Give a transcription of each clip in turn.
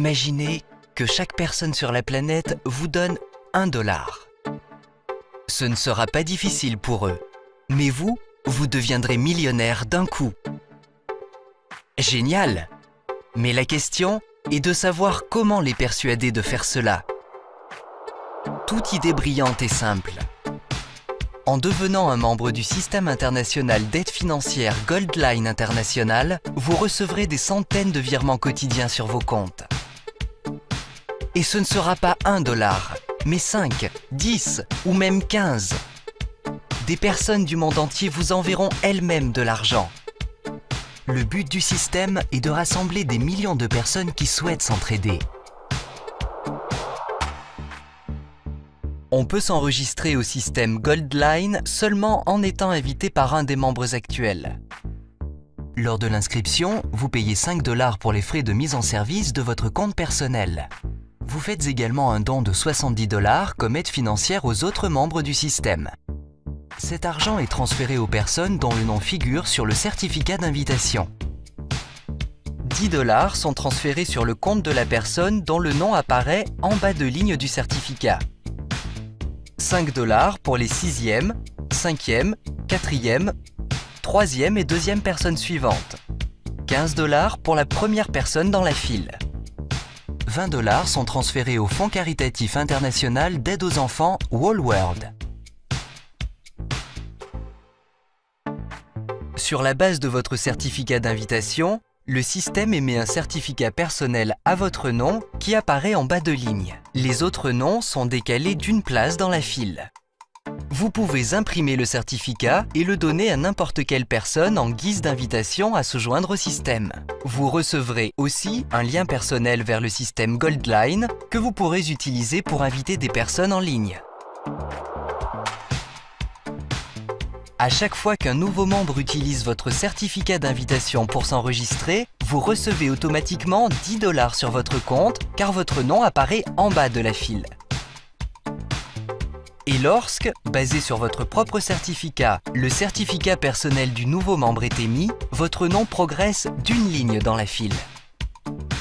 Imaginez que chaque personne sur la planète vous donne $1. Ce ne sera pas difficile pour eux, mais vous deviendrez millionnaire d'un coup. Génial! Mais la question est de savoir comment les persuader de faire cela. Toute idée brillante est simple. En devenant un membre du système international d'aide financière Goldline International, vous recevrez des centaines de virements quotidiens sur vos comptes. Et ce ne sera pas $1, mais 5, 10 ou même 15. Des personnes du monde entier vous enverront elles-mêmes de l'argent. Le but du système est de rassembler des millions de personnes qui souhaitent s'entraider. On peut s'enregistrer au système Goldline seulement en étant invité par un des membres actuels. Lors de l'inscription, vous payez $5 pour les frais de mise en service de votre compte personnel. Vous faites également un don de $70 comme aide financière aux autres membres du système. Cet argent est transféré aux personnes dont le nom figure sur le certificat d'invitation. $10 sont transférés sur le compte de la personne dont le nom apparaît en bas de ligne du certificat. $5 pour les 6e, 5e, 4e, 3e et 2e personnes suivantes. $15 pour la première personne dans la file. $20 sont transférés au Fonds caritatif international d'aide aux enfants Whole World. Sur la base de votre certificat d'invitation, le système émet un certificat personnel à votre nom qui apparaît en bas de ligne. Les autres noms sont décalés d'une place dans la file. Vous pouvez imprimer le certificat et le donner à n'importe quelle personne en guise d'invitation à se joindre au système. Vous recevrez aussi un lien personnel vers le système Goldline que vous pourrez utiliser pour inviter des personnes en ligne. À chaque fois qu'un nouveau membre utilise votre certificat d'invitation pour s'enregistrer, vous recevez automatiquement $10 sur votre compte car votre nom apparaît en bas de la file. Et lorsque, basé sur votre propre certificat, le certificat personnel du nouveau membre est émis, votre nom progresse d'une ligne dans la file.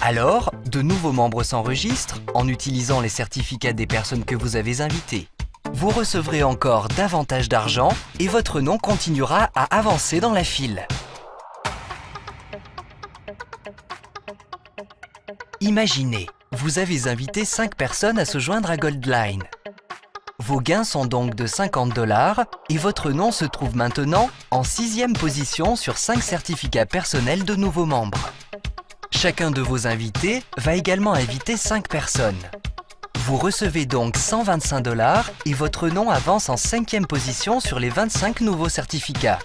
Alors, de nouveaux membres s'enregistrent en utilisant les certificats des personnes que vous avez invitées. Vous recevrez encore davantage d'argent et votre nom continuera à avancer dans la file. Imaginez, vous avez invité 5 personnes à se joindre à Goldline. Vos gains sont donc de $50 et votre nom se trouve maintenant en 6e position sur 5 certificats personnels de nouveaux membres. Chacun de vos invités va également inviter 5 personnes. Vous recevez donc $125 et votre nom avance en 5e position sur les 25 nouveaux certificats.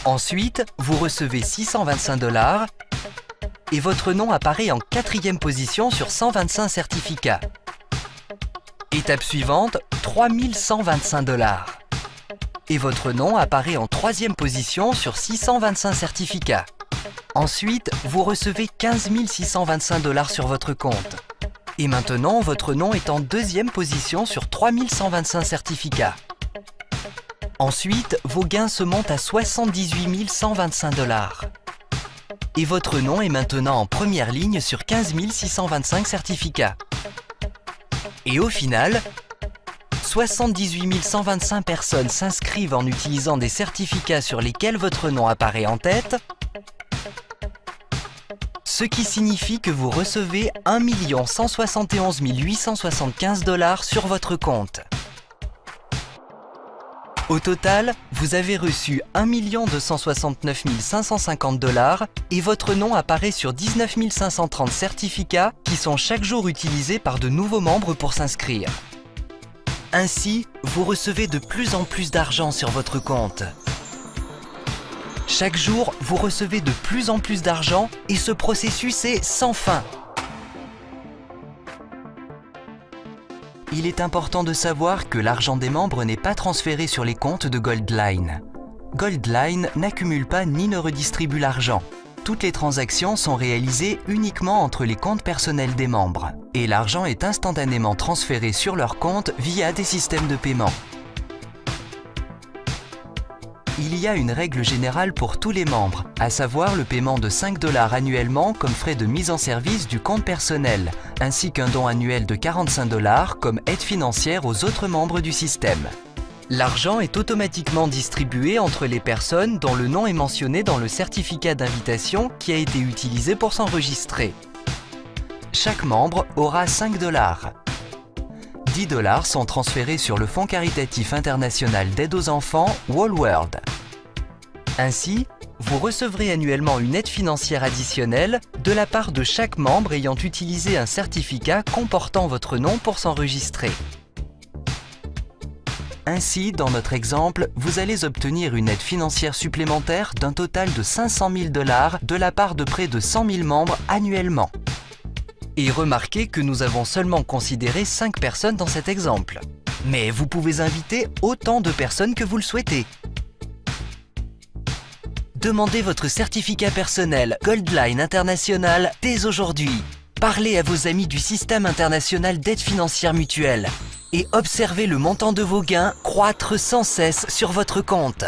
Ensuite, vous recevez $625 et votre nom apparaît en 4e position sur 125 certificats. Étape suivante, $3125 et votre nom apparaît en 3e position sur 625 certificats. Ensuite, vous recevez $15 625 sur votre compte. Et maintenant, votre nom est en 2e position sur 3125 certificats. Ensuite, vos gains se montent à $78 125. Et votre nom est maintenant en première ligne sur 15 625 certificats. Et au final, 78 125 personnes s'inscrivent en utilisant des certificats sur lesquels votre nom apparaît en tête, ce qui signifie que vous recevez $1 171 875 sur votre compte. Au total, vous avez reçu $1 269 550 et votre nom apparaît sur 19 530 certificats qui sont chaque jour utilisés par de nouveaux membres pour s'inscrire. Ainsi, vous recevez de plus en plus d'argent sur votre compte. Chaque jour, vous recevez de plus en plus d'argent et ce processus est sans fin. Il est important de savoir que l'argent des membres n'est pas transféré sur les comptes de Goldline. Goldline n'accumule pas ni ne redistribue l'argent. Toutes les transactions sont réalisées uniquement entre les comptes personnels des membres et l'argent est instantanément transféré sur leur compte via des systèmes de paiement. Il y a une règle générale pour tous les membres, à savoir le paiement de 5 $ annuellement comme frais de mise en service du compte personnel, ainsi qu'un don annuel de 45 $ comme aide financière aux autres membres du système. L'argent est automatiquement distribué entre les personnes dont le nom est mentionné dans le certificat d'invitation qui a été utilisé pour s'enregistrer. Chaque membre aura 5 $. 10 $ sont transférés sur le Fonds caritatif international d'aide aux enfants Whole World. Ainsi, vous recevrez annuellement une aide financière additionnelle de la part de chaque membre ayant utilisé un certificat comportant votre nom pour s'enregistrer. Ainsi, dans notre exemple, vous allez obtenir une aide financière supplémentaire d'un total de 500 000 $ de la part de près de 100 000 membres annuellement. Et remarquez que nous avons seulement considéré 5 personnes dans cet exemple. Mais vous pouvez inviter autant de personnes que vous le souhaitez. Demandez votre certificat personnel Goldline International dès aujourd'hui. Parlez à vos amis du système international d'aide financière mutuelle et observez le montant de vos gains croître sans cesse sur votre compte.